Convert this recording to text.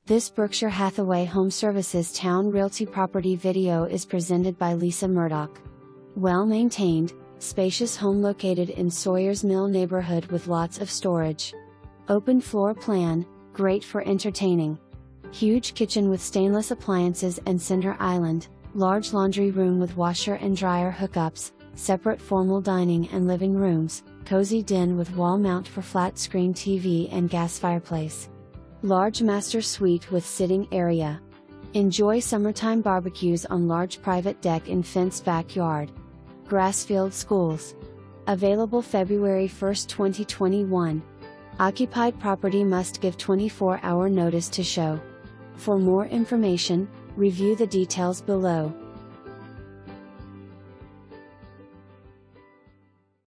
This Berkshire Hathaway HomeServices Towne Realty property video is presented by Lisa.murdock. Well-maintained, spacious home located in Sawyers Mill neighborhood with lots of storage. Open floor plan, great for entertaining. Huge kitchen with stainless appliances and center island, large laundry room with washer and dryer hookups, separate formal dining and living rooms, cozy den with wall mount for flat screen TV and gas fireplace. Large master suite with sitting area. Enjoy summertime barbecues on large private deck in fenced backyard. Grassfield schools. Available February 1, 2021. Occupied property must give 24-hour notice to show. For more information, review the details below.